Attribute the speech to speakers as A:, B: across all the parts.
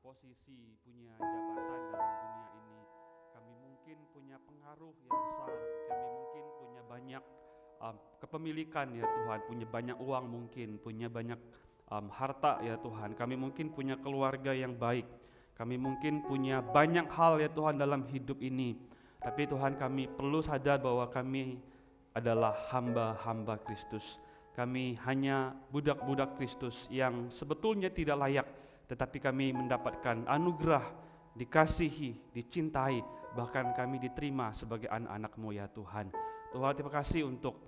A: posisi, punya jabatan dalam dunia ini. Kami mungkin punya pengaruh yang besar, kami mungkin punya banyak kepemilikan ya Tuhan, punya banyak uang mungkin, punya banyak harta ya Tuhan. Kami mungkin punya keluarga yang baik, kami mungkin punya banyak hal ya Tuhan dalam hidup ini. Tapi Tuhan, kami perlu sadar bahwa kami adalah hamba-hamba Kristus. Kami hanya budak-budak Kristus yang sebetulnya tidak layak, tetapi kami mendapatkan anugerah, dikasihi, dicintai, bahkan kami diterima sebagai anak-anak-Mu ya Tuhan. Tuhan, terima kasih untuk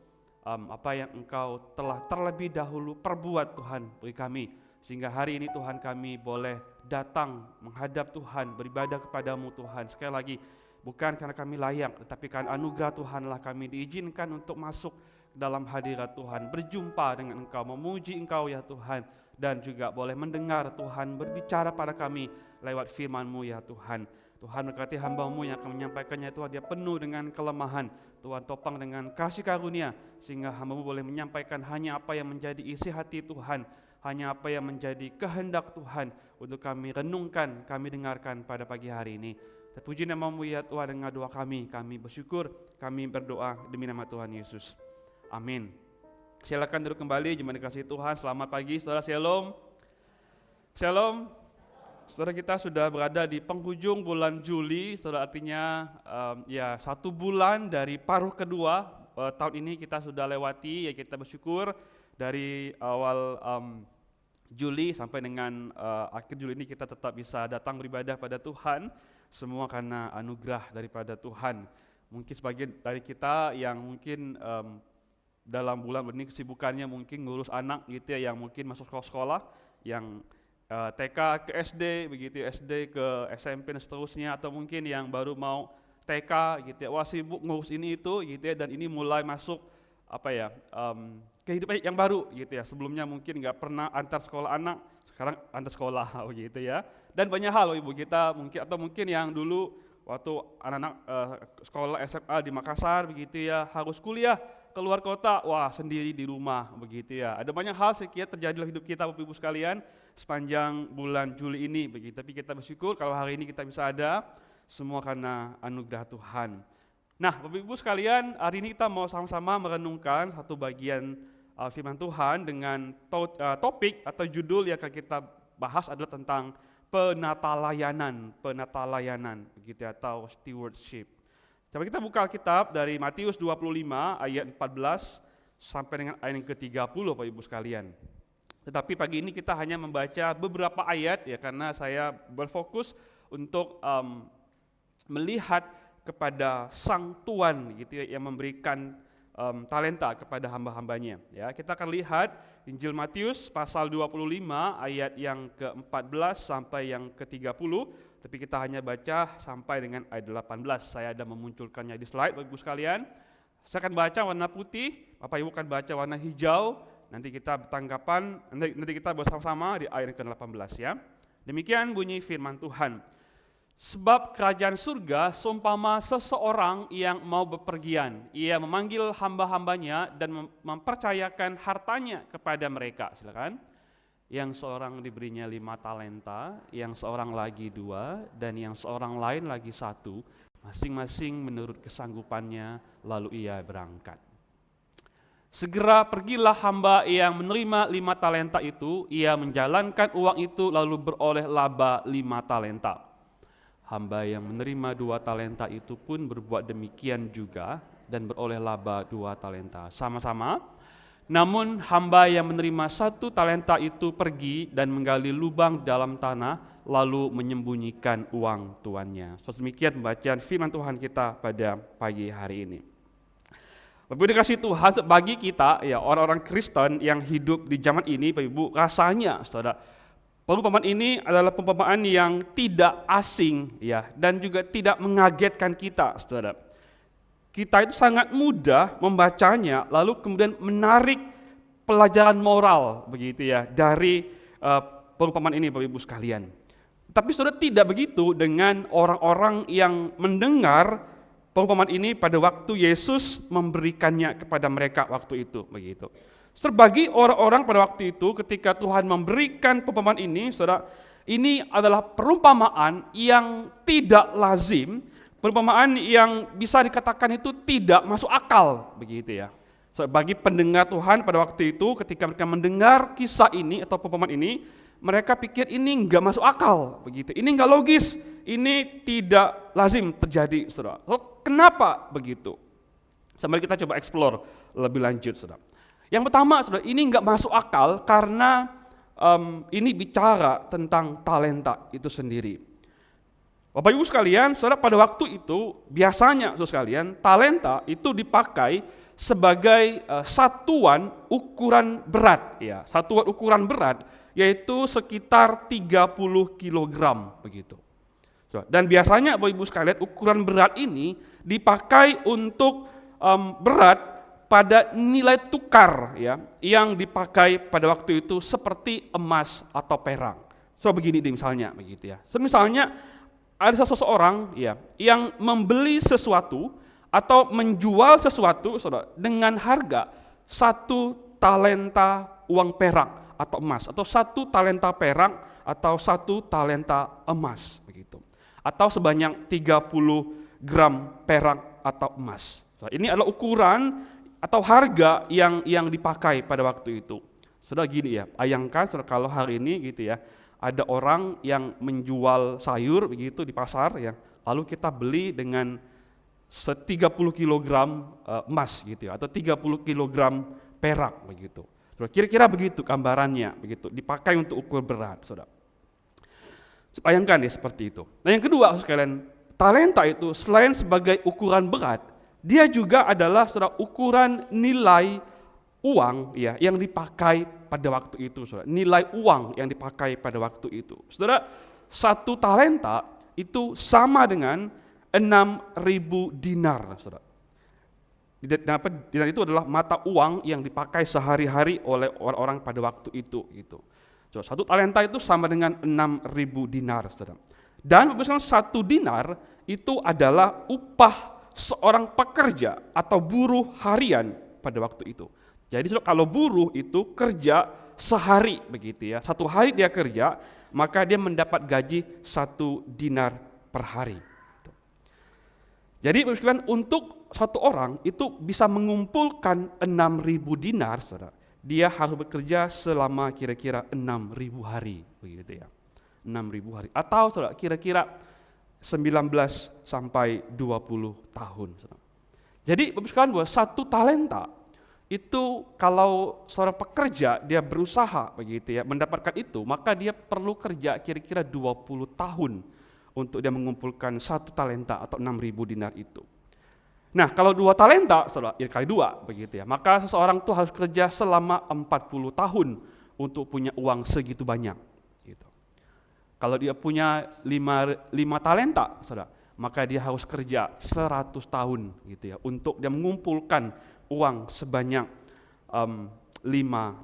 A: apa yang Engkau telah terlebih dahulu perbuat Tuhan bagi kami, sehingga hari ini Tuhan kami boleh datang menghadap Tuhan, beribadah kepadamu Tuhan. Sekali lagi, bukan karena kami layak, tetapi karena anugerah Tuhanlah kami diizinkan untuk masuk dalam hadirat Tuhan, berjumpa dengan Engkau, memuji Engkau ya Tuhan, dan juga boleh mendengar Tuhan berbicara pada kami lewat firman-Mu ya Tuhan. Tuhan berkati hamba-Mu yang akan menyampaikannya Tuhan, dia penuh dengan kelemahan, Tuhan topang dengan kasih karunia, sehingga hamba-Mu boleh menyampaikan hanya apa yang menjadi isi hati Tuhan, hanya apa yang menjadi kehendak Tuhan untuk kami renungkan, kami dengarkan pada pagi hari ini. Terpuji nama-Mu ya Tuhan, dengar doa kami bersyukur, kami berdoa demi nama Tuhan Yesus. Amin. Silakan duduk kembali, jemaat dikasihi Tuhan. Selamat pagi saudara, shalom. Shalom. Saudara, kita sudah berada di penghujung bulan Juli, saudara, artinya ya 1 bulan dari paruh kedua tahun ini kita sudah lewati. Ya, kita bersyukur dari awal Juli sampai dengan akhir Juli ini kita tetap bisa datang beribadah pada Tuhan, semua karena anugerah daripada Tuhan. Mungkin sebagian dari kita yang mungkin dalam bulan ini kesibukannya mungkin ngurus anak gitu ya, yang mungkin masuk sekolah, yang TK ke SD begitu ya, SD ke SMP dan seterusnya, atau mungkin yang baru mau TK gitu ya, wah sibuk ngurus ini itu gitu ya, dan ini mulai masuk kehidupan yang baru gitu ya. Sebelumnya mungkin nggak pernah antar sekolah anak, sekarang antar sekolah gitu ya. Dan banyak hal Ibu kita mungkin, atau mungkin yang dulu waktu anak-anak sekolah SMA di Makassar begitu ya, harus kuliah keluar kota, wah sendiri di rumah begitu ya. Ada banyak hal sekiranya terjadi dalam hidup kita Bapak Ibu sekalian sepanjang bulan Juli ini begitu. Tapi kita bersyukur kalau hari ini kita bisa ada, semua karena anugerah Tuhan. Nah, Bapak Ibu sekalian, hari ini kita mau sama-sama merenungkan satu bagian firman Tuhan dengan topik atau judul yang akan kita bahas adalah tentang penatalayanan begitu atau stewardship. Coba kita buka Alkitab dari Matius 25 ayat 14 sampai dengan ayat yang ke-30 Bapak Ibu sekalian. Tetapi pagi ini kita hanya membaca beberapa ayat ya, karena saya berfokus untuk melihat kepada Sang Tuan gitu ya, yang memberikan talenta kepada hamba-hambanya. Ya, kita akan lihat Injil Matius pasal 25 ayat yang ke-14 sampai yang ke-30, tapi kita hanya baca sampai dengan ayat 18. Saya ada memunculkannya di slide Bapak Ibu sekalian. Saya akan baca warna putih, Bapak Ibu akan baca warna hijau. Nanti kita bertanggapan, nanti kita bersama-sama di ayat ke-18 ya. Demikian bunyi firman Tuhan. Sebab kerajaan surga seumpama seseorang yang mau bepergian. Ia memanggil hamba-hambanya dan mempercayakan hartanya kepada mereka. Silakan. Yang seorang diberinya 5 talenta, yang seorang lagi 2, dan yang seorang lain lagi 1, masing-masing menurut kesanggupannya, lalu ia berangkat. Segera pergilah hamba yang menerima 5 talenta itu, ia menjalankan uang itu lalu beroleh laba 5 talenta. Hamba yang menerima 2 talenta itu pun berbuat demikian juga dan beroleh laba 2 talenta. Sama-sama. Namun hamba yang menerima 1 talenta itu pergi dan menggali lubang dalam tanah lalu menyembunyikan uang tuannya. So, demikian pembacaan firman Tuhan kita pada pagi hari ini. Bapak Ibu dikasih Tuhan, bagi kita ya orang-orang Kristen yang hidup di zaman ini, Bapak Ibu, rasanya Saudara, perumpamaan ini adalah perumpamaan yang tidak asing ya dan juga tidak mengagetkan kita, Saudara. Kita itu sangat mudah membacanya lalu kemudian menarik pelajaran moral begitu ya dari perumpamaan ini, Bapak Ibu sekalian. Tapi Saudara, tidak begitu dengan orang-orang yang mendengar perumpamaan ini pada waktu Yesus memberikannya kepada mereka waktu itu begitu. Bagi orang-orang pada waktu itu ketika Tuhan memberikan perumpamaan ini, Saudara, ini adalah perumpamaan yang tidak lazim, perumpamaan yang bisa dikatakan itu tidak masuk akal begitu ya. Bagi pendengar Tuhan pada waktu itu ketika mereka mendengar kisah ini atau perumpamaan ini, mereka pikir ini enggak masuk akal begitu. Ini enggak logis, ini tidak lazim terjadi, Saudara. Kenapa begitu? Mari kita coba explore lebih lanjut, Saudara. Yang pertama, Saudara, ini enggak masuk akal karena ini bicara tentang talenta itu sendiri. Bapak Ibu sekalian, Saudara, pada waktu itu biasanya Saudara sekalian, talenta itu dipakai sebagai satuan ukuran berat ya. Satuan ukuran berat yaitu sekitar 30 kg begitu. Dan biasanya Bapak Ibu sekalian, ukuran berat ini dipakai untuk berat pada nilai tukar ya yang dipakai pada waktu itu seperti emas atau perak. Begini misalnya begitu ya. Misalnya ada seseorang ya yang membeli sesuatu atau menjual sesuatu, Saudara, dengan harga 1 talenta uang perak atau emas, atau 1 talenta perak atau 1 talenta emas begitu. Atau sebanyak 30 gram perak atau emas. Ini adalah ukuran atau harga yang dipakai pada waktu itu. Saudara, gini ya, bayangkan Saudara, kalau hari ini gitu ya, ada orang yang menjual sayur begitu di pasar ya, lalu kita beli dengan 30 kg emas gitu ya, atau 30 kg perak begitu. Kira-kira begitu gambarannya begitu, dipakai untuk ukur berat, Saudara. Bayangkan ya seperti itu. Nah, yang kedua sekalian, talenta itu selain sebagai ukuran berat, dia juga adalah Saudara ukuran nilai uang ya yang dipakai pada waktu itu, Saudara. Nilai uang yang dipakai pada waktu itu. Saudara, 1 talenta itu sama dengan 6.000 dinar, Saudara. Dinar itu adalah mata uang yang dipakai sehari-hari oleh orang-orang pada waktu itu gitu. 1 talenta itu sama dengan 6.000 dinar, Saudara. Dan misalnya 1 dinar itu adalah upah seorang pekerja atau buruh harian pada waktu itu. Jadi Saudara, kalau buruh itu kerja sehari begitu ya, 1 hari dia kerja, maka dia mendapat gaji 1 dinar per hari. Jadi untuk 1 orang itu bisa mengumpulkan 6.000 dinar, Saudara. Dia harus bekerja selama kira-kira 6.000 hari, begitu ya. 6.000 hari. Atau Saudara, kira-kira 19 sampai 20 tahun, Saudara. Jadi bahwa 1 talenta itu kalau seorang pekerja dia berusaha begitu ya mendapatkan itu, maka dia perlu kerja kira-kira 20 tahun untuk dia mengumpulkan 1 talenta atau 6.000 dinar itu. Nah, kalau 2 talenta, Saudara, ya kali 2 begitu ya. Maka seseorang itu harus kerja selama 40 tahun untuk punya uang segitu banyak gitu. Kalau dia punya 5 talenta, Saudara, maka dia harus kerja 100 tahun gitu ya untuk dia mengumpulkan uang sebanyak 5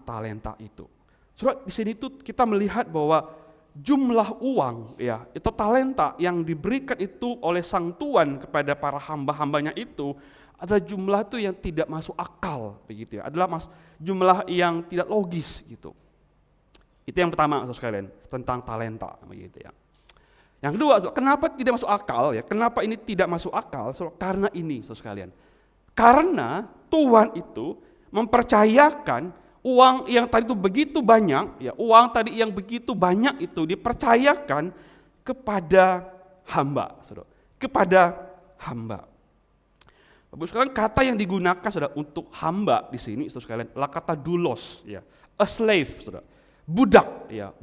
A: talenta itu. Saudara, di sini tuh kita melihat bahwa jumlah uang ya itu talenta yang diberikan itu oleh sang tuan kepada para hamba-hambanya itu ada jumlah itu yang tidak masuk akal begitu ya, adalah jumlah yang tidak logis gitu. Itu yang pertama, Saudara sekalian, tentang talenta begitu ya. Yang kedua, kenapa tidak masuk akal ya? Kenapa ini tidak masuk akal? Karena ini, Saudara sekalian. Karena tuan itu mempercayakan uang yang tadi itu begitu banyak, ya uang tadi yang begitu banyak itu dipercayakan kepada hamba, saudara. Kepada hamba. Bapak sekalian, kata yang digunakan saudara untuk hamba di sini saudara sekalian adalah kata doulos, ya, a slave, saudara. Budak, ya,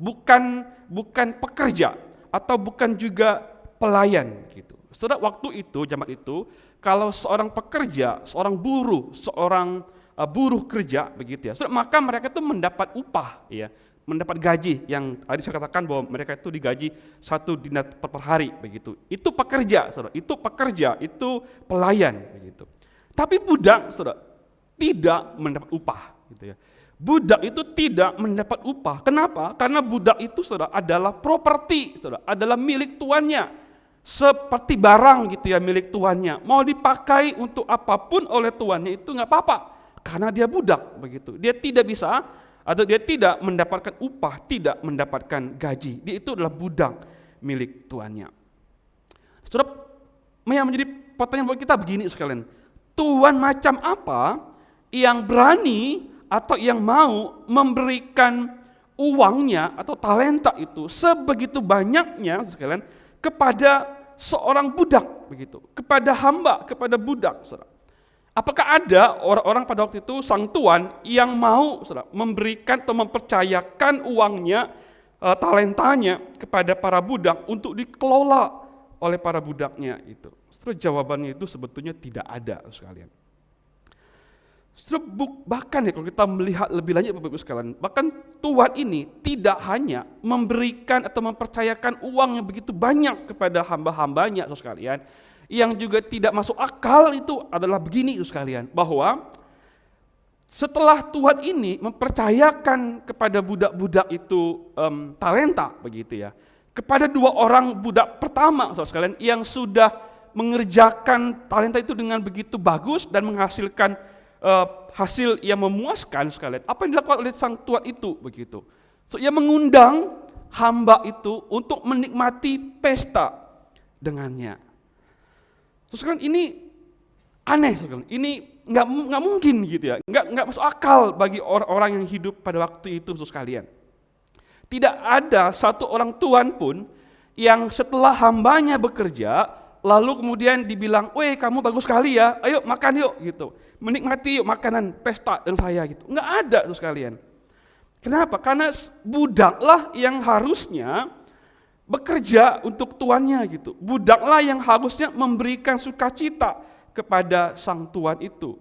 A: bukan pekerja atau bukan juga pelayan gitu. Saudara, waktu itu zaman itu kalau seorang pekerja, seorang buruh, seorang buruh kerja begitu ya, saudara, maka mereka itu mendapat upah, ya, mendapat gaji yang tadi saya katakan bahwa mereka itu digaji 1 dinar per hari begitu. Itu pekerja, saudara. Itu pekerja, itu pelayan begitu. Tapi budak, saudara, tidak mendapat upah gitu ya. Budak itu tidak mendapat upah. Kenapa? Karena budak itu, saudara, adalah properti, saudara, adalah milik tuannya. Seperti barang gitu ya, milik tuannya. Mau dipakai untuk apapun oleh tuannya itu nggak apa-apa. Karena dia budak begitu. Dia tidak bisa atau dia tidak mendapatkan upah, tidak mendapatkan gaji. Dia itu adalah budak milik tuannya. Saudara, yang menjadi pertanyaan buat kita begini sekalian. Tuan macam apa yang berani atau yang mau memberikan uangnya atau talenta itu sebegitu banyaknya sekalian kepada seorang budak begitu, kepada hamba, kepada budak, saudara. Apakah ada orang-orang pada waktu itu sang tuan yang mau, saudara, memberikan atau mempercayakan uangnya, talentanya kepada para budak untuk dikelola oleh para budaknya itu? Saudara, jawabannya itu sebetulnya tidak ada sekalian. Bahkan ya kalau kita melihat lebih lanjut Bapak Ibu sekalian, bahkan tuan ini tidak hanya memberikan atau mempercayakan uang yang begitu banyak kepada hamba-hambanya sekalian, yang juga tidak masuk akal itu adalah begini sekalian, bahwa setelah Tuhan ini mempercayakan kepada budak-budak itu talenta begitu ya, kepada 2 orang budak pertama sekalian yang sudah mengerjakan talenta itu dengan begitu bagus dan menghasilkan hasil yang memuaskan sekalian. Apa yang dilakukan oleh sang tuan itu begitu? So, ia mengundang hamba itu untuk menikmati pesta dengannya. So, sekalian ini aneh sekalian. Ini nggak mungkin gitu ya. Nggak masuk akal bagi orang-orang yang hidup pada waktu itu sekalian. Tidak ada satu orang tuan pun yang setelah hambanya bekerja lalu kemudian dibilang, "Weh, kamu bagus sekali ya, ayo makan yuk," gitu. "Menikmati yuk makanan pesta dengan saya," gitu. Enggak ada tuh sekalian. Kenapa? Karena budaklah yang harusnya bekerja untuk tuannya gitu. Budaklah yang harusnya memberikan sukacita kepada sang tuan itu.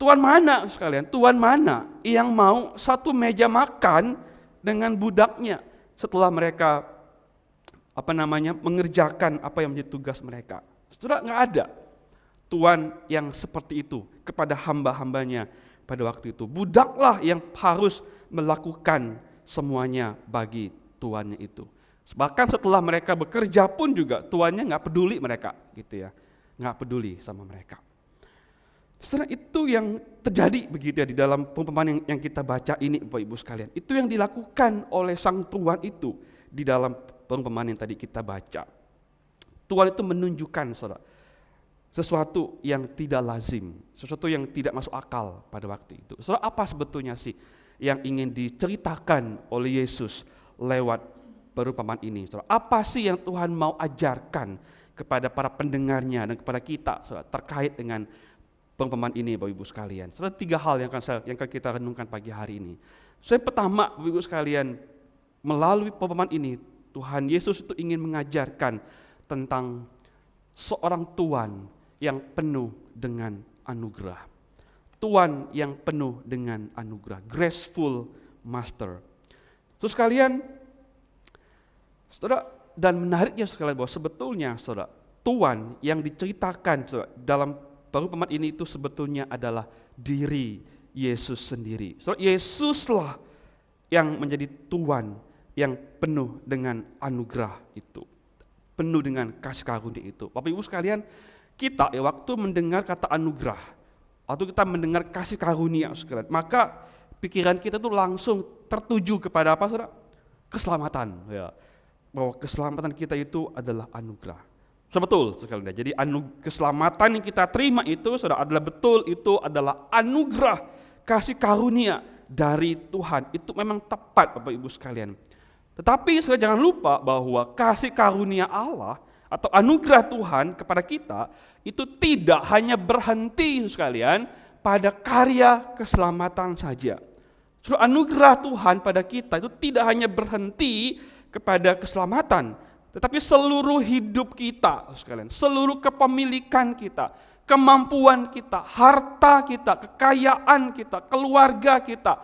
A: Tuan mana sekalian? Tuan mana yang mau satu meja makan dengan budaknya setelah mereka mengerjakan apa yang menjadi tugas mereka? Saudara, nggak ada tuan yang seperti itu kepada hamba-hambanya pada waktu itu. Budaklah yang harus melakukan semuanya bagi tuannya itu. Bahkan setelah mereka bekerja pun juga tuannya nggak peduli mereka, gitu ya, nggak peduli sama mereka. Saudara, itu yang terjadi begitu ya di dalam perumpamaan yang kita baca ini, Bapak Ibu sekalian. Itu yang dilakukan oleh sang tuan itu di dalam perumpamaan yang tadi kita baca. Tuhan itu menunjukkan, saudara, sesuatu yang tidak lazim, sesuatu yang tidak masuk akal pada waktu itu. Saudara, apa sebetulnya sih yang ingin diceritakan oleh Yesus lewat perumpamaan ini? Saudara, apa sih yang Tuhan mau ajarkan kepada para pendengarnya dan kepada kita, saudara, terkait dengan perumpamaan ini, Bapak Ibu sekalian? Saudara, 3 hal yang akan kita renungkan pagi hari ini. Yang pertama, Bapak Ibu sekalian, melalui perumpamaan ini Tuhan Yesus itu ingin mengajarkan tentang seorang tuan yang penuh dengan anugerah. Tuan yang penuh dengan anugerah, graceful master. Terus sekalian, saudara, dan menariknya sekalian bahwa sebetulnya, saudara, tuan yang diceritakan, saudara, dalam perumpamaan ini itu sebetulnya adalah diri Yesus sendiri. Saudara, Yesuslah yang menjadi tuan yang penuh dengan anugerah itu, penuh dengan kasih karunia itu. Bapak Ibu sekalian, kita waktu mendengar kata anugerah, waktu kita mendengar kasih karunia sekalian, maka pikiran kita tuh langsung tertuju kepada apa, saudara? Keselamatan, ya. Bahwa keselamatan kita itu adalah anugerah. Betul sekali. Jadi keselamatan yang kita terima itu, saudara, adalah betul, itu adalah anugerah, kasih karunia dari Tuhan. Itu memang tepat, Bapak Ibu sekalian. Tetapi saudara jangan lupa bahwa kasih karunia Allah atau anugerah Tuhan kepada kita itu tidak hanya berhenti sekalian pada karya keselamatan saja. Saudara, anugerah Tuhan pada kita itu tidak hanya berhenti kepada keselamatan, tetapi seluruh hidup kita sekalian, seluruh kepemilikan kita, kemampuan kita, harta kita, kekayaan kita, keluarga kita,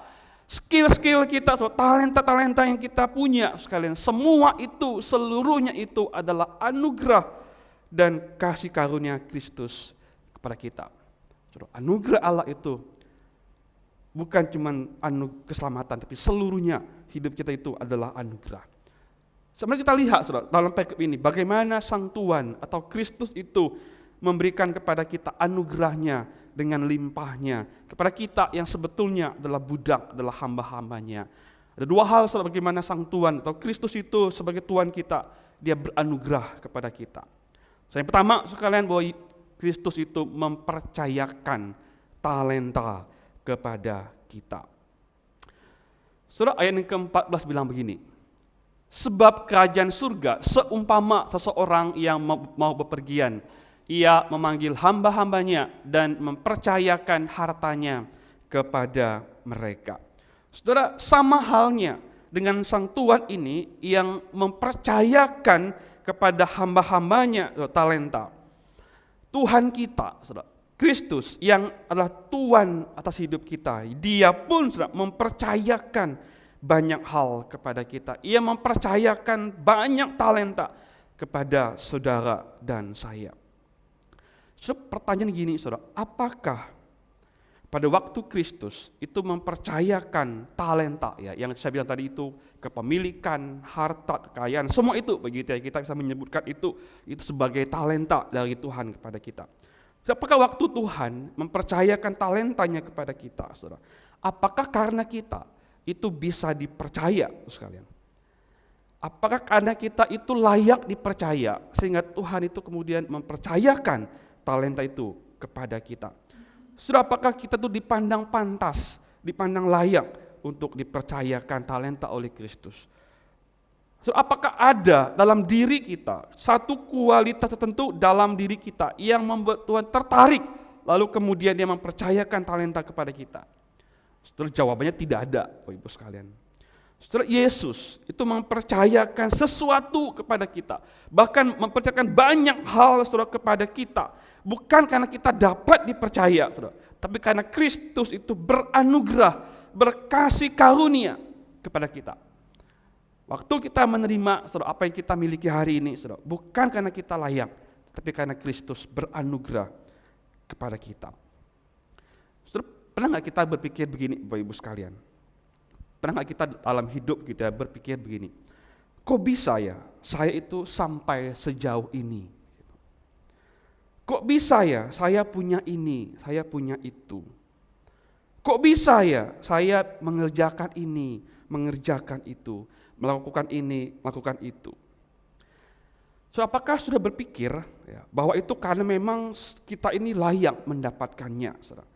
A: skill-skill kita, talenta-talenta yang kita punya sekalian, semua itu, seluruhnya itu adalah anugerah dan kasih karunia Kristus kepada kita. Anugerah Allah itu bukan cuma keselamatan, tapi seluruhnya hidup kita itu adalah anugerah. Sebenarnya kita lihat saudara, dalam perikop ini bagaimana Sang Tuhan atau Kristus itu memberikan kepada kita anugerahnya dengan limpahnya kepada kita yang sebetulnya adalah budak, adalah hamba-hambanya. Ada dua hal saudara, bagaimana Sang Tuhan atau Kristus itu sebagai Tuhan kita, dia beranugerah kepada kita. Yang pertama sekalian, bahwa Kristus itu mempercayakan talenta kepada kita. Saudara, ayat yang ke-14 bilang begini, sebab kerajaan surga seumpama seseorang yang mau bepergian, ia memanggil hamba-hambanya dan mempercayakan hartanya kepada mereka. Saudara, sama halnya dengan Sang Tuhan ini yang mempercayakan kepada hamba-hambanya talenta. Tuhan kita, saudara, Kristus yang adalah Tuhan atas hidup kita, dia pun saudara, mempercayakan banyak hal kepada kita. Ia mempercayakan banyak talenta kepada saudara dan saya. Saudara, pertanyaan gini saudara, apakah pada waktu Kristus itu mempercayakan talenta, ya, yang saya bilang tadi itu, kepemilikan, harta, kekayaan, semua itu begitu ya, kita bisa menyebutkan itu sebagai talenta dari Tuhan kepada kita. Apakah waktu Tuhan mempercayakan talentanya kepada kita, saudara? Apakah karena kita itu bisa dipercaya sekalian? Apakah karena kita itu layak dipercaya sehingga Tuhan itu kemudian mempercayakan talenta itu kepada kita? Sudah, apakah kita itu dipandang pantas, dipandang layak untuk dipercayakan talenta oleh Kristus? Sudah, apakah ada dalam diri kita satu kualitas tertentu dalam diri kita yang membuat Tuhan tertarik lalu kemudian dia mempercayakan talenta kepada kita? Saudara, jawabannya tidak ada, Bapak Ibu sekalian. Saudara, Yesus itu mempercayakan sesuatu kepada kita, bahkan mempercayakan banyak hal saudara kepada kita, bukan karena kita dapat dipercaya, saudara, tapi karena Kristus itu beranugerah, berkasih karunia kepada kita. Waktu kita menerima saudara apa yang kita miliki hari ini, saudara, bukan karena kita layak, tapi karena Kristus beranugerah kepada kita. Pernah nggak kita berpikir begini, Bapak Ibu sekalian? Pernah nggak kita dalam hidup kita berpikir begini, kok bisa ya saya itu sampai sejauh ini? Kok bisa ya saya punya ini, saya punya itu? Kok bisa ya saya mengerjakan ini, mengerjakan itu, melakukan ini, melakukan itu? So, apakah sudah berpikir ya, bahwa itu karena memang kita ini layak mendapatkannya, saudara?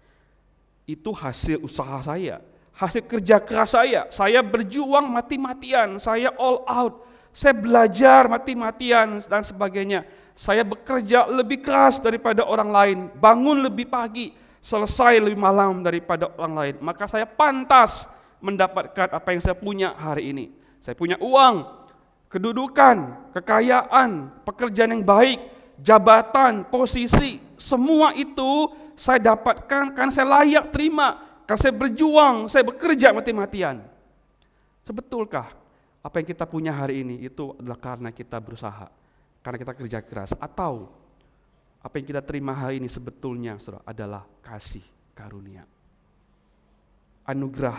A: Itu hasil usaha saya, hasil kerja keras saya berjuang mati-matian, saya all out, saya belajar mati-matian dan sebagainya. Saya bekerja lebih keras daripada orang lain, bangun lebih pagi, selesai lebih malam daripada orang lain. Maka saya pantas mendapatkan apa yang saya punya hari ini. Saya punya uang, kedudukan, kekayaan, pekerjaan yang baik, jabatan, posisi, semua itu saya dapatkan karena saya layak terima, karena saya berjuang, saya bekerja mati-matian. Sebetulkah apa yang kita punya hari ini itu adalah karena kita berusaha, karena kita kerja keras, atau apa yang kita terima hari ini sebetulnya saudara adalah kasih karunia, anugerah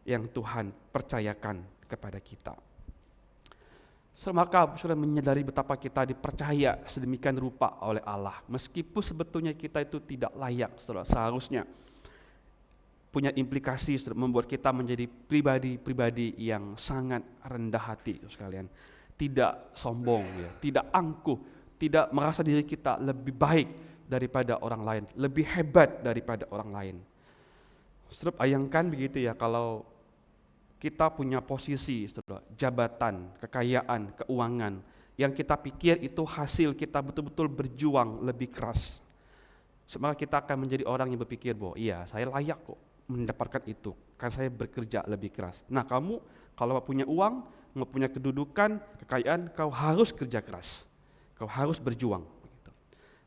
A: yang Tuhan percayakan kepada kita. Maka sudah menyadari betapa kita dipercaya sedemikian rupa oleh Allah, meskipun sebetulnya kita itu tidak layak, saudara, seharusnya punya implikasi membuat kita menjadi pribadi-pribadi yang sangat rendah hati sekalian, tidak sombong, ya, tidak angkuh, tidak merasa diri kita lebih baik daripada orang lain, lebih hebat daripada orang lain. Saudara, bayangkan begitu ya, kalau kita punya posisi, saudara, jabatan, kekayaan, keuangan yang kita pikir itu hasil kita betul-betul berjuang lebih keras. Maka kita akan menjadi orang yang berpikir bahwa iya, saya layak kok mendapatkan itu, karena saya bekerja lebih keras. Nah, kamu kalau punya uang, mau punya kedudukan, kekayaan, kau harus kerja keras. Kau harus berjuang. Begitu.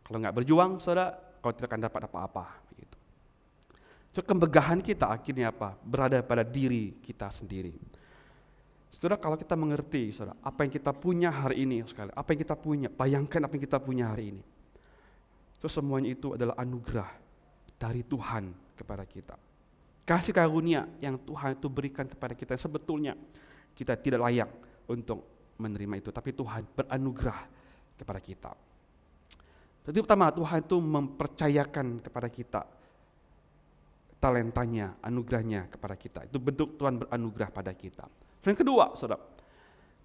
A: Kalau nggak berjuang, saudara, kau tidak akan dapat apa-apa. Begitu. So, kemegahan kita akhirnya apa? Berada pada diri kita sendiri. Saudara, kalau kita mengerti, saudara, apa yang kita punya hari ini, sekali, apa yang kita punya, bayangkan apa yang kita punya hari ini. So, semuanya itu adalah anugerah dari Tuhan kepada kita. Kasih karunia yang Tuhan itu berikan kepada kita, sebetulnya kita tidak layak untuk menerima itu, tapi Tuhan beranugerah kepada kita. Jadi pertama, Tuhan itu mempercayakan kepada kita talentanya, anugerahnya kepada kita. Itu bentuk Tuhan beranugerah pada kita. Yang kedua, saudara,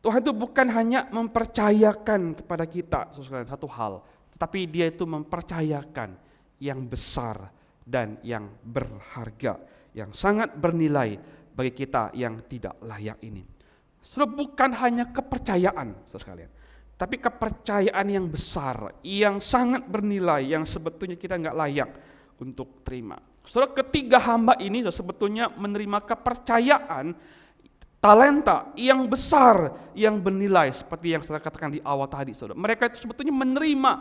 A: Tuhan itu bukan hanya mempercayakan kepada kita satu hal, tapi Dia itu mempercayakan yang besar dan yang berharga, yang sangat bernilai bagi kita yang tidak layak ini. Saudara, bukan hanya kepercayaan, saudara sekalian, tapi kepercayaan yang besar, yang sangat bernilai, yang sebetulnya kita nggak layak untuk terima. Saudara, ketiga hamba ini sebetulnya menerima kepercayaan, talenta yang besar, yang bernilai, seperti yang saya katakan di awal tadi, saudara. Mereka itu sebetulnya menerima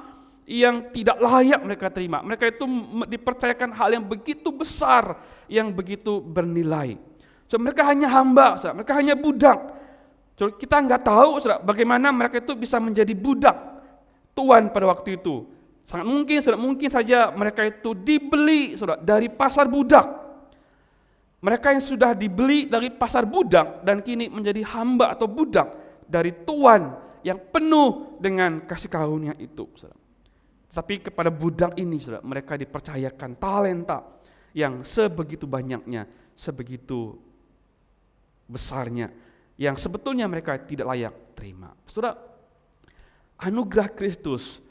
A: yang tidak layak mereka terima. Mereka itu dipercayakan hal yang begitu besar, yang begitu bernilai. So, mereka hanya hamba, saudara. Mereka hanya budak. So, kita nggak tahu, saudara, bagaimana mereka itu bisa menjadi budak Tuhan pada waktu itu. Sangat mungkin, saudara, mungkin saja mereka itu dibeli, saudara, dari pasar budak. Mereka yang sudah dibeli dari pasar budak dan kini menjadi hamba atau budak dari Tuhan yang penuh dengan kasih karunia itu, saudara. Tapi kepada budak ini, saudara, mereka dipercayakan talenta yang sebegitu banyaknya, sebegitu besarnya, yang sebetulnya mereka tidak layak terima. Saudara, anugerah Kristus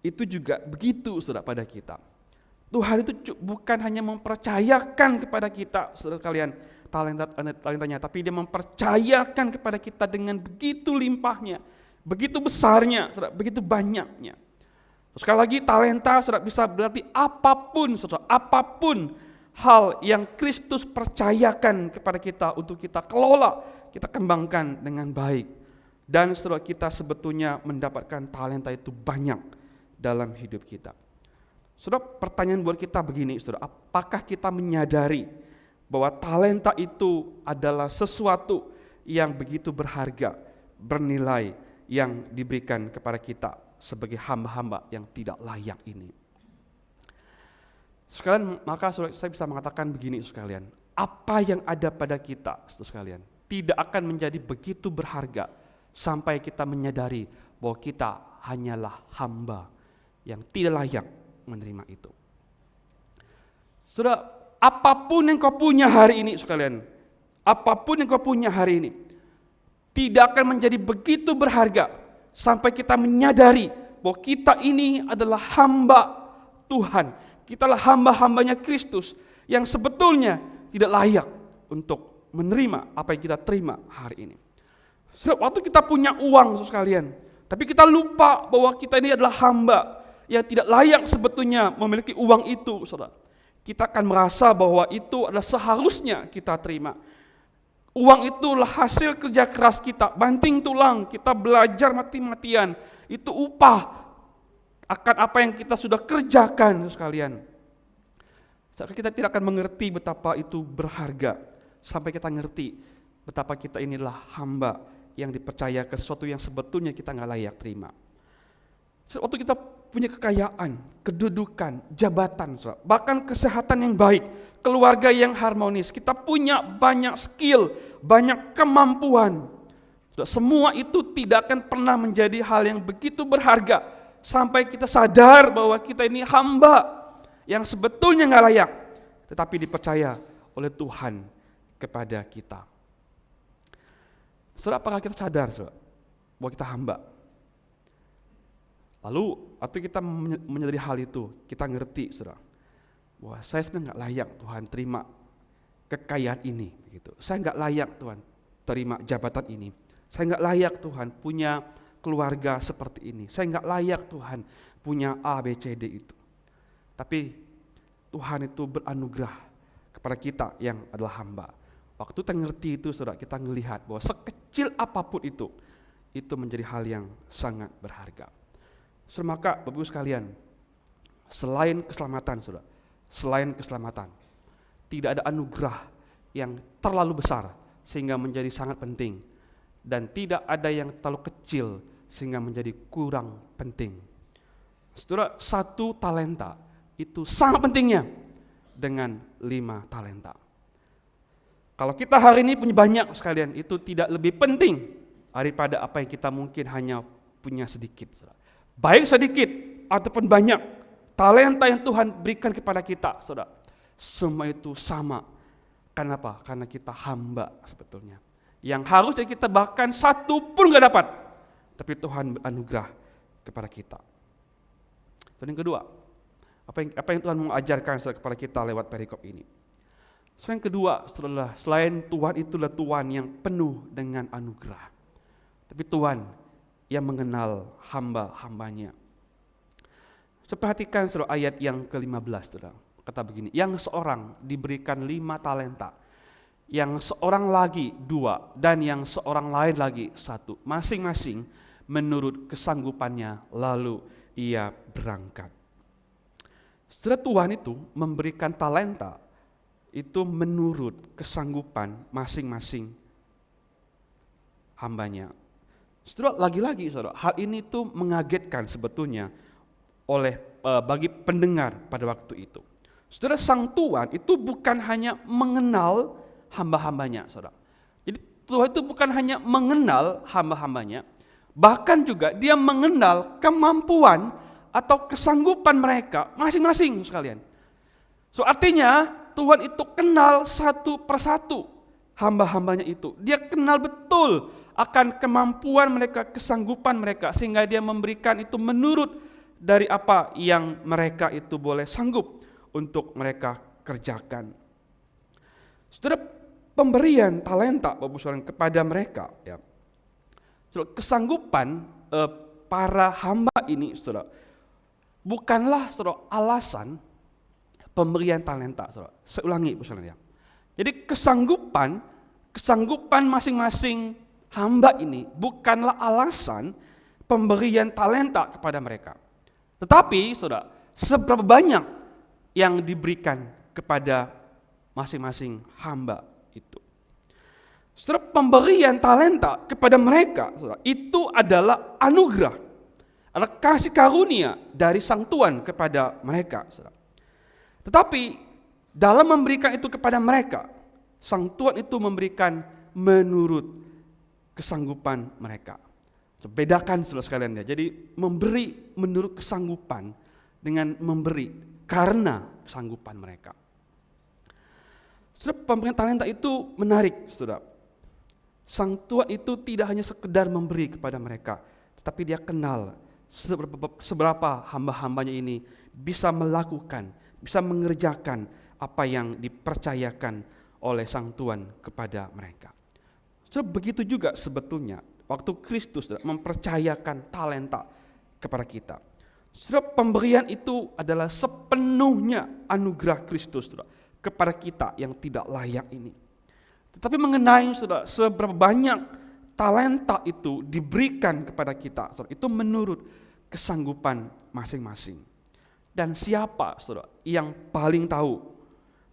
A: itu juga begitu, saudara, pada kita. Tuhan itu bukan hanya mempercayakan kepada kita, saudara kalian, talentanya, tapi Dia mempercayakan kepada kita dengan begitu limpahnya, begitu besarnya, saudara, begitu banyaknya. Sekali lagi, talenta, saudara, bisa berarti apapun, saudara, apapun hal yang Kristus percayakan kepada kita untuk kita kelola, kita kembangkan dengan baik. Dan saudara, kita sebetulnya mendapatkan talenta itu banyak dalam hidup kita. Saudara, pertanyaan buat kita begini, saudara, apakah kita menyadari bahwa talenta itu adalah sesuatu yang begitu berharga, bernilai, yang diberikan kepada kita sebagai hamba-hamba yang tidak layak ini? Sekalian, maka saya bisa mengatakan begini sekalian, apa yang ada pada kita, saudara sekalian, tidak akan menjadi begitu berharga sampai kita menyadari bahwa kita hanyalah hamba yang tidak layak menerima itu. Saudara, apapun yang kau punya hari ini sekalian, apapun yang kau punya hari ini, tidak akan menjadi begitu berharga sampai kita menyadari bahwa kita ini adalah hamba Tuhan. Kita adalah hamba-hambanya Kristus yang sebetulnya tidak layak untuk menerima apa yang kita terima hari ini. Saudara, waktu kita punya uang sekalian, tapi kita lupa bahwa kita ini adalah hamba yang tidak layak sebetulnya memiliki uang itu, saudara. Kita akan merasa bahwa itu adalah seharusnya kita terima. Uang itulah hasil kerja keras kita, banting tulang, kita belajar mati-matian. Itu upah akan apa yang kita sudah kerjakan sekalian. Kita tidak akan mengerti betapa itu berharga sampai kita ngerti betapa kita inilah hamba yang dipercayakan sesuatu yang sebetulnya kita nggak layak terima. Waktu kita punya kekayaan, kedudukan, jabatan, bahkan kesehatan yang baik, keluarga yang harmonis, kita punya banyak skill, banyak kemampuan. Semua itu tidak akan pernah menjadi hal yang begitu berharga sampai kita sadar bahwa kita ini hamba yang sebetulnya nggak layak, tetapi dipercaya oleh Tuhan kepada kita. Saudara, apakah kita sadar, saudara, bahwa kita hamba? Lalu, atau kita menyadari hal itu, kita ngerti, saudara, bahwa saya sebenarnya nggak layak Tuhan terima kekayaan ini, begitu. Saya nggak layak Tuhan terima jabatan ini. Saya nggak layak Tuhan punya keluarga seperti ini. Saya nggak layak Tuhan punya A, B, C, D itu. Tapi Tuhan itu beranugerah kepada kita yang adalah hamba. Waktu kita ngerti itu, saudara, kita ngelihat bahwa sekecil apapun itu menjadi hal yang sangat berharga. Saudara, maka Bapak Ibu sekalian, selain keselamatan, tidak ada anugerah yang terlalu besar sehingga menjadi sangat penting, dan tidak ada yang terlalu kecil sehingga menjadi kurang penting. Saudara, 1 talenta itu sangat pentingnya dengan 5 talenta. Kalau kita hari ini punya banyak sekalian, itu tidak lebih penting daripada apa yang kita mungkin hanya punya sedikit. Baik sedikit ataupun banyak, talenta yang Tuhan berikan kepada kita, saudara, semua itu sama. Kenapa? Karena kita hamba sebetulnya. Yang harusnya kita bahkan 1 pun gak dapat, tapi Tuhan beranugerah kepada kita. Dan yang kedua, apa yang Tuhan mau ajarkan kepada kita lewat perikop ini? Yang kedua, selain Tuhan itulah Tuhan yang penuh dengan anugerah, tapi Tuhan yang mengenal hamba-hambanya. Perhatikan ayat yang ke-15, saudara. Kata begini, yang seorang diberikan 5 talenta, yang seorang lagi 2, dan yang seorang lain lagi 1, masing-masing menurut kesanggupannya, lalu ia berangkat. Saudara, Tuhan itu memberikan talenta itu menurut kesanggupan masing-masing hambanya. Saudara, lagi-lagi saudara, hal ini tuh mengagetkan sebetulnya bagi pendengar pada waktu itu. Saudara, sang Tuhan itu bukan hanya mengenal hamba-hambanya, saudara. Jadi Tuhan itu bukan hanya mengenal hamba-hambanya, bahkan juga dia mengenal kemampuan atau kesanggupan mereka masing-masing sekalian. So artinya Tuhan itu kenal satu persatu hamba-hambanya itu. Dia kenal betul akan kemampuan mereka, kesanggupan mereka, sehingga dia memberikan itu menurut dari apa yang mereka itu boleh sanggup untuk mereka kerjakan. Saudara, pemberian talenta Bapak Saudara kepada mereka, ya. Saudara, kesanggupan para hamba ini, saudara, bukanlah saudara alasan pemberian talenta, saudara. Saya ulangi, saudara, ya. Jadi kesanggupan masing-masing hamba ini bukanlah alasan pemberian talenta kepada mereka. Tetapi, saudara, seberapa banyak yang diberikan kepada masing-masing hamba itu. Saudara, pemberian talenta kepada mereka, saudara, itu adalah anugerah, adalah kasih karunia dari Sang Tuhan kepada mereka, saudara. Tetapi dalam memberikan itu kepada mereka, Sang Tuhan itu memberikan menurut kesanggupan mereka. Bedakan saudara sekalian ya. Jadi memberi menurut kesanggupan dengan memberi karena kesanggupan mereka. Saudara, pemberian talenta itu menarik, saudara. Sang Tuhan itu tidak hanya sekedar memberi kepada mereka, tetapi dia kenal seberapa hamba-hambanya ini bisa melakukan, bisa mengerjakan apa yang dipercayakan oleh Sang Tuhan kepada mereka. Saudara, begitu juga sebetulnya waktu Kristus mempercayakan talenta kepada kita. Saudara, pemberian itu adalah sepenuhnya anugerah Kristus, saudara, kepada kita yang tidak layak ini. Tetapi mengenai saudara, seberapa banyak talenta itu diberikan kepada kita, saudara, itu menurut kesanggupan masing-masing. Dan siapa, saudara, yang paling tahu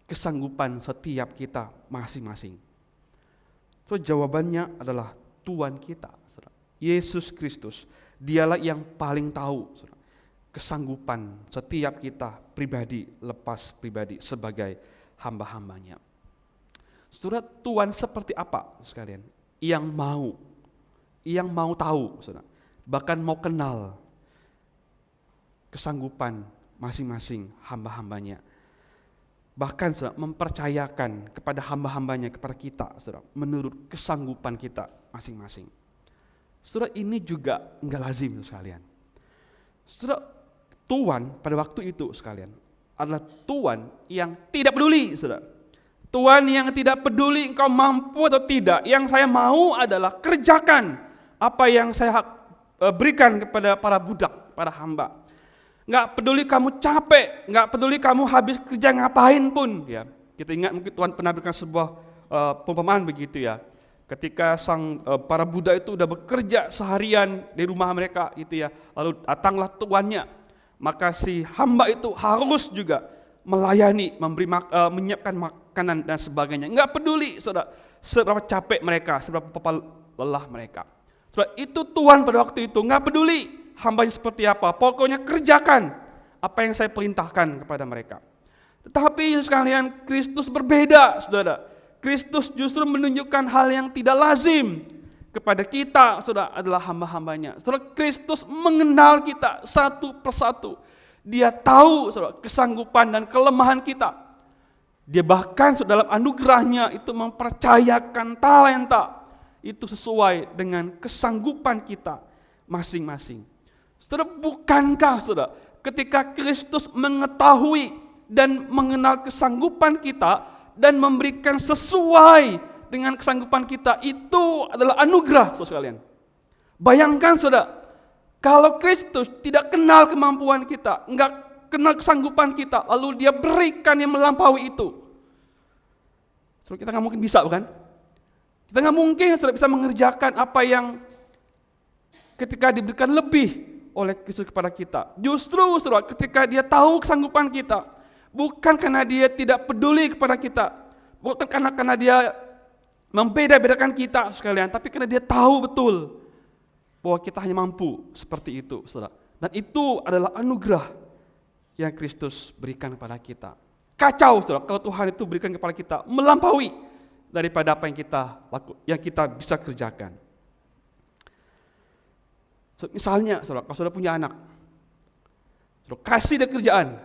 A: kesanggupan setiap kita masing-masing? So, jawabannya adalah Tuhan kita, saudara. Yesus Kristus, dialah yang paling tahu, saudara, kesanggupan setiap kita pribadi, lepas pribadi sebagai hamba-hambanya. Saudara, Tuhan seperti apa sekalian? Yang mau tahu, saudara, bahkan mau kenal kesanggupan masing-masing hamba-hambanya. Bahkan saudara, mempercayakan kepada hamba-hambanya, kepada kita, saudara, menurut kesanggupan kita masing-masing. Saudara, ini juga enggak lazim sekalian. Saudara, Tuhan pada waktu itu sekalian adalah Tuhan yang tidak peduli, saudara. Tuhan yang tidak peduli engkau mampu atau tidak. Yang saya mau adalah kerjakan apa yang saya berikan kepada para budak, para hamba. Nggak peduli kamu capek, nggak peduli kamu habis kerja ngapain pun, ya. Kita ingat mungkin Tuhan pernah berikan sebuah perumpamaan begitu ya. Ketika para budak itu udah bekerja seharian di rumah mereka gitu ya, lalu datanglah tuannya, maka si hamba itu harus juga melayani, menyiapkan makanan dan sebagainya. Nggak peduli saudara, seberapa capek mereka, seberapa lelah mereka. Saudara, itu Tuhan pada waktu itu nggak peduli hambanya seperti apa, pokoknya kerjakan apa yang saya perintahkan kepada mereka. Tetapi sekalian, Kristus berbeda, saudara. Kristus justru menunjukkan hal yang tidak lazim kepada kita, saudara, adalah hamba-hambanya. Saudara, Kristus mengenal kita satu persatu. Dia tahu, saudara, kesanggupan dan kelemahan kita. Dia bahkan dalam anugerahnya itu mempercayakan talenta itu sesuai dengan kesanggupan kita masing-masing. Saudara, bukankah saudara, ketika Kristus mengetahui dan mengenal kesanggupan kita dan memberikan sesuai dengan kesanggupan kita, itu adalah anugerah, saudara sekalian. Bayangkan saudara, kalau Kristus tidak kenal kemampuan kita, enggak kenal kesanggupan kita, lalu dia berikan yang melampaui itu, saudara, kita nggak mungkin bisa, bukan? Kita nggak mungkin saudara bisa mengerjakan apa yang ketika diberikan lebih oleh Kristus kepada kita. Justru saudara, ketika dia tahu kesanggupan kita, bukan karena dia tidak peduli kepada kita, bukan karena dia membeda-bedakan kita sekalian, tapi karena dia tahu betul bahwa kita hanya mampu seperti itu, saudara. Dan itu adalah anugerah yang Kristus berikan kepada kita. Kacau, saudara, kalau Tuhan itu berikan kepada kita melampaui daripada apa yang kita bisa kerjakan. Misalnya, saudara, kalau saudara punya anak, saudara kasih dia kerjaan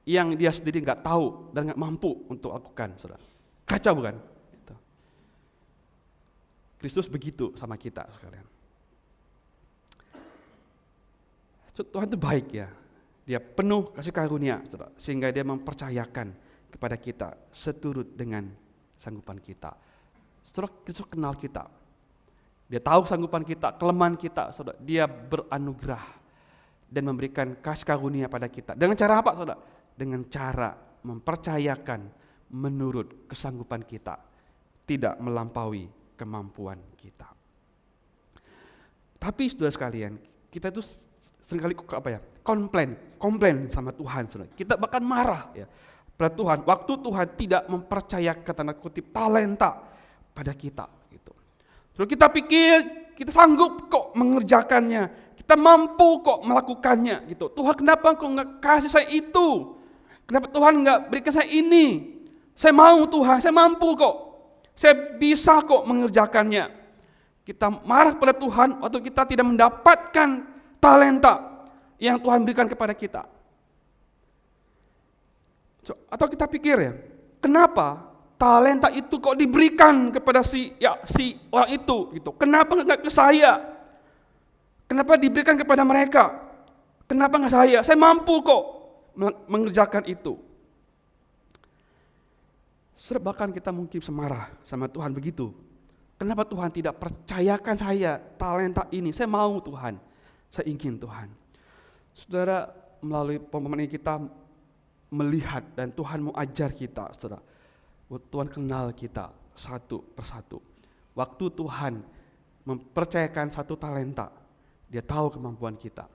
A: yang dia sendiri nggak tahu dan nggak mampu untuk lakukan, saudara. Kacau, bukan? Gitu. Kristus begitu sama kita sekalian. Tuhan itu baik ya, dia penuh kasih karunia, saudara, sehingga dia mempercayakan kepada kita seturut dengan sanggupan kita. Saudara, Kristus kenal kita, dia tahu sanggupan kita, kelemahan kita, saudara. Dia beranugerah dan memberikan kasih karunia pada kita. Dengan cara apa, saudara? Dengan cara mempercayakan menurut kesanggupan kita, tidak melampaui kemampuan kita. Tapi saudara sekalian, kita itu seringkali komplain sama Tuhan, saudara. Kita bahkan marah ya pada Tuhan waktu Tuhan tidak mempercayakan tanda kutip talenta pada kita gitu. Saudara, kita pikir kita sanggup kok mengerjakannya, kita mampu kok melakukannya gitu. Tuhan, kenapa kok nggak kasih saya itu? Kenapa Tuhan nggak berikan saya ini? Saya mau Tuhan, saya mampu kok, saya bisa kok mengerjakannya. Kita marah pada Tuhan waktu kita tidak mendapatkan talenta yang Tuhan berikan kepada kita. Atau kita pikir ya, kenapa talenta itu kok diberikan kepada si orang itu gitu? Kenapa nggak ke saya? Kenapa diberikan kepada mereka? Kenapa nggak saya? Saya mampu kok mengerjakan itu. Bahkan kita mungkin semarah sama Tuhan begitu. Kenapa Tuhan tidak percayakan saya talenta ini? Saya mau Tuhan, saya ingin Tuhan. Saudara, melalui pemahaman ini kita melihat dan Tuhan mau ajar kita, saudara. Tuhan kenal kita satu persatu. Waktu Tuhan mempercayakan satu talenta, dia tahu kemampuan kita.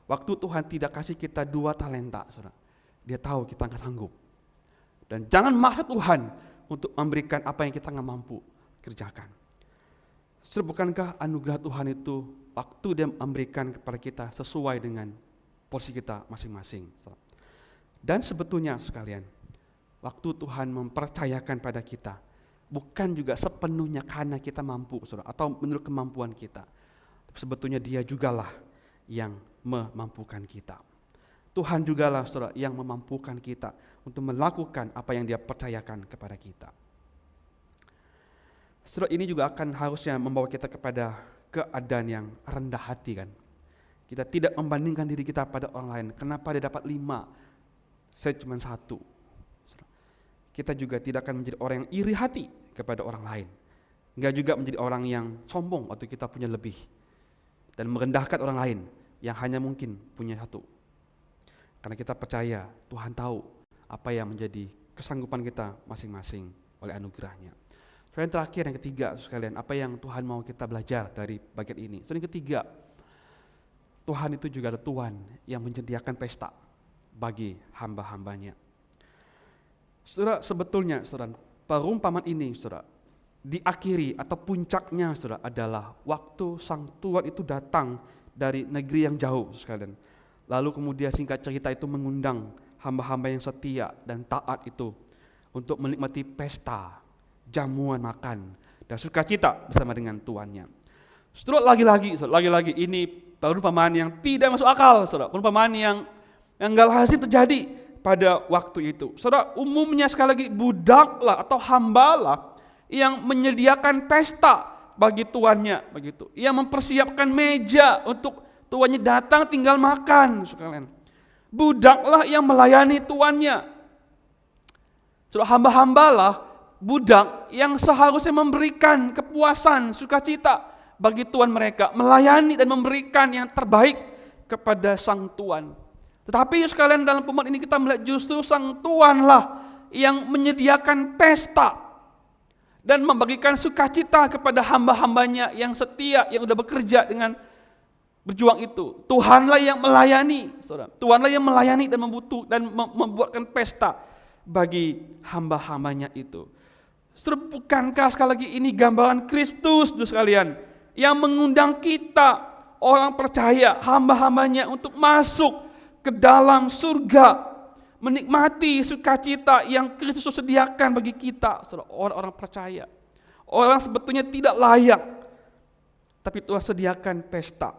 A: Waktu Tuhan tidak kasih kita 2 talenta, saudara, dia tahu kita nggak sanggup. Dan jangan maksa Tuhan untuk memberikan apa yang kita nggak mampu kerjakan. Saudara, bukankah anugerah Tuhan itu waktu dia memberikan kepada kita sesuai dengan porsi kita masing-masing. Dan sebetulnya sekalian, waktu Tuhan mempercayakan pada kita, bukan juga sepenuhnya karena kita mampu, saudara, atau menurut kemampuan kita. Sebetulnya dia jugalah yang memampukan kita. Tuhan jugalah, saudara, yang memampukan kita untuk melakukan apa yang dia percayakan kepada kita. Saudara, ini juga akan harusnya membawa kita kepada keadaan yang rendah hati kan. Kita tidak membandingkan diri kita pada orang lain. Kenapa dia dapat 5, saya cuma 1. Kita juga tidak akan menjadi orang yang iri hati kepada orang lain. Enggak juga menjadi orang yang sombong waktu kita punya lebih. dan merendahkan orang lain yang hanya mungkin punya satu. Karena kita percaya Tuhan tahu apa yang menjadi kesanggupan kita masing-masing oleh anugerahnya. Yang terakhir, yang ketiga, sekalian, apa yang Tuhan mau kita belajar dari bagian ini? Yang ketiga, Tuhan itu juga ada Tuhan yang menyediakan pesta bagi hamba-hambanya. Saudara, sebetulnya, saudara, perumpamaan ini, saudara, diakhiri atau puncaknya, saudara, adalah waktu Sang Tuhan itu datang dari negeri yang jauh, sekalian. Lalu kemudian singkat cerita itu mengundang hamba-hamba yang setia dan taat itu untuk menikmati pesta, jamuan makan, dan sukacita bersama dengan tuannya. Saudara, lagi-lagi ini perumpamaan yang tidak masuk akal, saudara. Perumpamaan yang enggak lazim terjadi pada waktu itu. Saudara, umumnya sekali lagi budaklah atau hambalah yang menyediakan pesta bagi tuannya, begitu. Yang mempersiapkan meja untuk tuannya datang tinggal makan, sekalian. Budaklah yang melayani tuannya. Saudara, hamba-hambalah budak yang seharusnya memberikan kepuasan, sukacita bagi tuan mereka, melayani dan memberikan yang terbaik kepada sang tuan. Tetapi sekalian, dalam perumpamaan ini kita melihat justru sang tuanlah yang menyediakan pesta dan membagikan sukacita kepada hamba-hambanya yang setia, yang sudah bekerja dengan berjuang itu. Tuhanlah yang melayani, saudara. Tuhanlah yang melayani dan membuatkan pesta bagi hamba-hambanya itu. Saudara, bukankah sekali lagi ini gambaran Kristus, saudara sekalian, yang mengundang kita, orang percaya, hamba-hambanya untuk masuk ke dalam surga, menikmati sukacita yang Kristus sediakan bagi kita, saudara, orang-orang percaya. Orang sebetulnya tidak layak, tapi Tuhan sediakan pesta,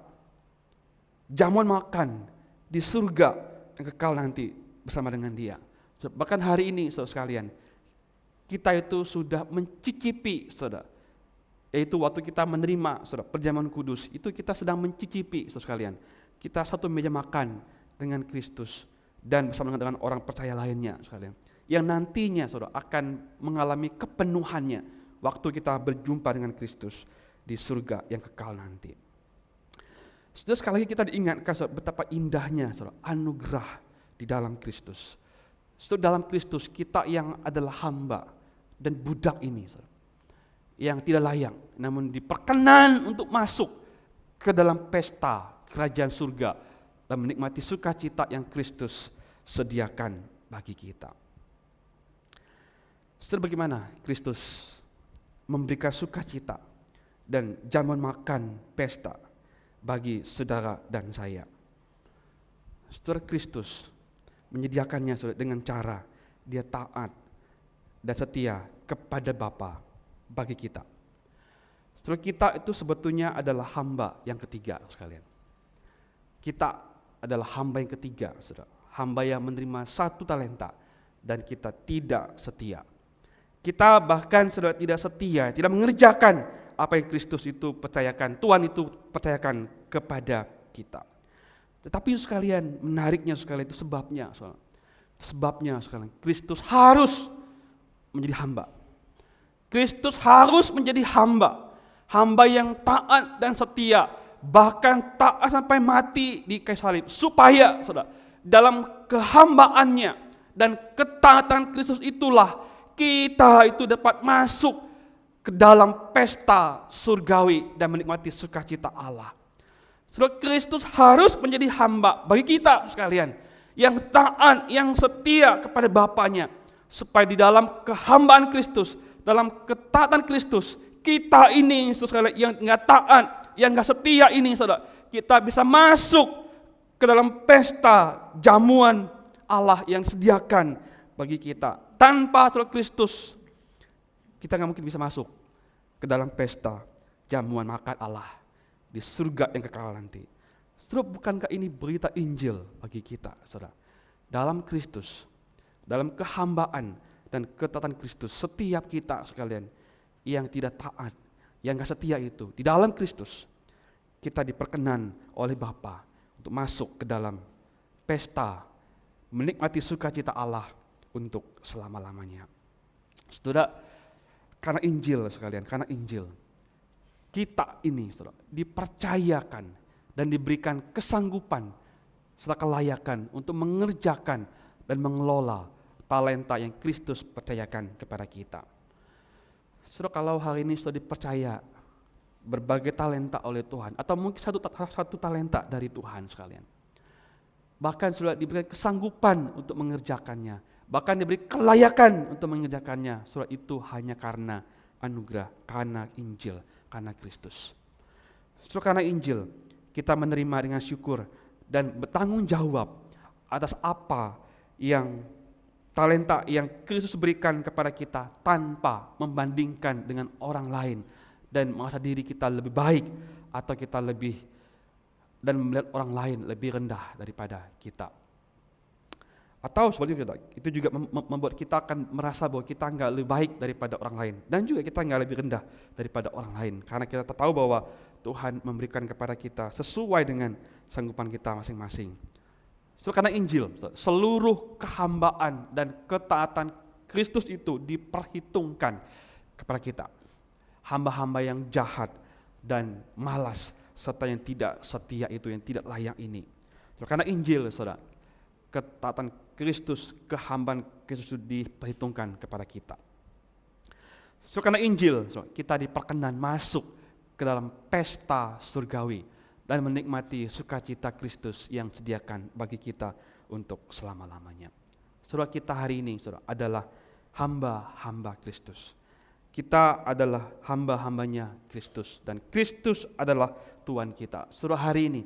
A: jamuan makan di surga yang kekal nanti bersama dengan Dia. Bahkan hari ini, saudara sekalian, kita itu sudah mencicipi, saudara, yaitu waktu kita menerima, saudara, perjamuan kudus, itu kita sedang mencicipi, saudara sekalian. Kita satu meja makan dengan Kristus dan bersama dengan orang percaya lainnya, sekalian, yang nantinya, saudara, akan mengalami kepenuhannya waktu kita berjumpa dengan Kristus di surga yang kekal nanti. Saudara, sekali lagi kita diingatkan, saudara, betapa indahnya, saudara, anugerah di dalam Kristus. Saudara, dalam Kristus kita yang adalah hamba dan budak ini, saudara, yang tidak layak, namun diperkenan untuk masuk ke dalam pesta kerajaan surga dan menikmati sukacita yang Kristus sediakan bagi kita. Saudara, bagaimana Kristus memberikan sukacita dan jamuan makan pesta bagi saudara dan saya? Saudara, Kristus menyediakannya, saudara, dengan cara Dia taat dan setia kepada Bapa bagi kita. Saudara, kita itu sebetulnya adalah hamba yang ketiga, sekalian. Kita adalah hamba yang ketiga, saudara. Hamba yang menerima 1 talenta dan kita tidak setia. Kita bahkan, saudara, tidak setia, tidak mengerjakan apa yang Kristus itu percayakan, Tuhan itu percayakan kepada kita. Tetapi sekalian, menariknya sekalian itu sebabnya, saudara. Sebabnya sekalian, Kristus harus menjadi hamba. Kristus harus menjadi hamba. Hamba yang taat dan setia, bahkan taat sampai mati di kayu salib, supaya, saudara, dalam kehambaannya dan ketaatan Kristus itulah kita itu dapat masuk ke dalam pesta surgawi dan menikmati sukacita Allah. Saudara, Kristus harus menjadi hamba bagi kita sekalian, yang taat, yang setia kepada Bapaknya, supaya di dalam kehambaan Kristus, dalam ketaatan Kristus, kita ini, saudara, yang enggak taat, yang enggak setia ini, saudara, kita bisa masuk ke dalam pesta jamuan Allah yang sediakan bagi kita. Tanpa, saudara, Kristus, kita enggak mungkin bisa masuk ke dalam pesta jamuan makan Allah di surga yang kekal nanti. Saudara, bukankah ini berita Injil bagi kita, saudara? Dalam Kristus, dalam kehambaan dan ketaatan Kristus, setiap kita sekalian yang tidak taat, yang gak setia itu, di dalam Kristus kita diperkenan oleh Bapa untuk masuk ke dalam pesta, menikmati sukacita Allah untuk selama-lamanya. Saudara, karena Injil sekalian, karena Injil, kita ini, saudara, dipercayakan dan diberikan kesanggupan serta kelayakan untuk mengerjakan dan mengelola talenta yang Kristus percayakan kepada kita. Saudara, kalau hari ini sudah dipercaya berbagai talenta oleh Tuhan, atau mungkin satu talenta dari Tuhan sekalian, bahkan sudah diberikan kesanggupan untuk mengerjakannya, bahkan diberi kelayakan untuk mengerjakannya, saudara, itu hanya karena anugerah, karena Injil, karena Kristus. Saudara, karena Injil kita menerima dengan syukur dan bertanggung jawab atas apa yang talenta yang Kristus berikan kepada kita tanpa membandingkan dengan orang lain dan merasa diri kita lebih baik atau kita lebih, dan melihat orang lain lebih rendah daripada kita. Atau sebaliknya, itu juga membuat kita akan merasa bahwa kita enggak lebih baik daripada orang lain, dan juga kita enggak lebih rendah daripada orang lain, karena kita tahu bahwa Tuhan memberikan kepada kita sesuai dengan sanggupan kita masing-masing. So, karena Injil, seluruh kehambaan dan ketaatan Kristus itu diperhitungkan kepada kita. Hamba-hamba yang jahat dan malas serta yang tidak setia itu, yang tidak layak ini. So, karena Injil, saudara, ketaatan Kristus, kehambaan Kristus itu diperhitungkan kepada kita. So, karena Injil, so, kita diperkenan masuk ke dalam pesta surgawi dan menikmati sukacita Kristus yang sediakan bagi kita untuk selama-lamanya. Saudara, kita hari ini, saudara, adalah hamba-hamba Kristus. Kita adalah hamba-hambanya Kristus, dan Kristus adalah Tuhan kita. Saudara, hari ini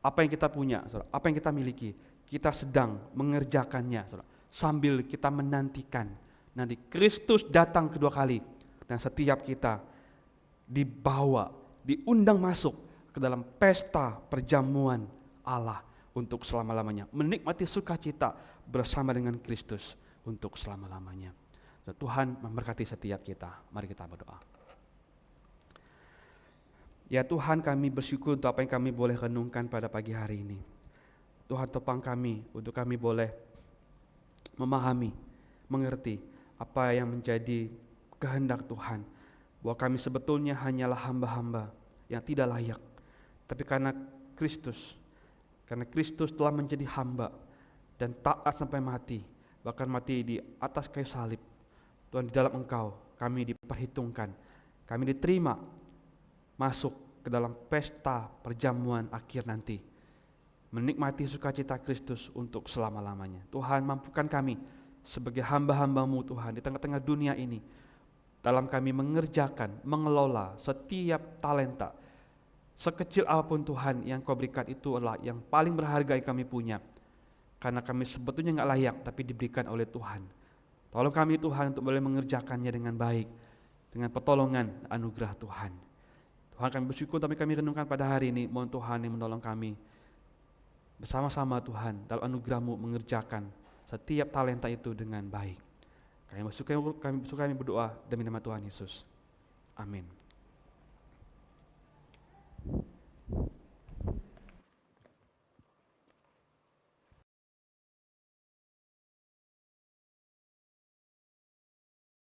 A: apa yang kita punya, saudara, apa yang kita miliki, kita sedang mengerjakannya, saudara, sambil kita menantikan nanti Kristus datang kedua kali, dan setiap kita dibawa, diundang masuk ke dalam pesta perjamuan Allah untuk selama-lamanya, menikmati sukacita bersama dengan Kristus untuk selama-lamanya. Tuhan memberkati setiap kita. Mari kita berdoa. Ya Tuhan, kami bersyukur untuk apa yang kami boleh renungkan pada pagi hari ini. Tuhan, topang kami untuk kami boleh memahami, mengerti apa yang menjadi kehendak Tuhan, bahwa kami sebetulnya hanyalah hamba-hamba yang tidak layak, tapi karena Kristus telah menjadi hamba dan taat sampai mati, bahkan mati di atas kayu salib. Tuhan, di dalam Engkau kami diperhitungkan, kami diterima masuk ke dalam pesta perjamuan akhir nanti, menikmati sukacita Kristus untuk selama-lamanya. Tuhan, mampukan kami sebagai hamba-hamba-Mu Tuhan di tengah-tengah dunia ini, dalam kami mengerjakan, mengelola setiap talenta, sekecil apapun Tuhan yang Kau berikan, itu adalah yang paling berharga yang kami punya, karena kami sebetulnya enggak layak, tapi diberikan oleh Tuhan. Tolong kami Tuhan untuk boleh mengerjakannya dengan baik, dengan pertolongan anugerah Tuhan. Tuhan, kami bersyukur tapi kami renungkan pada hari ini, mohon Tuhan yang menolong kami bersama-sama Tuhan dalam anugerah-Mu mengerjakan setiap talenta itu dengan baik. Kami bersyukur, kami berdoa demi nama Tuhan Yesus. Amin.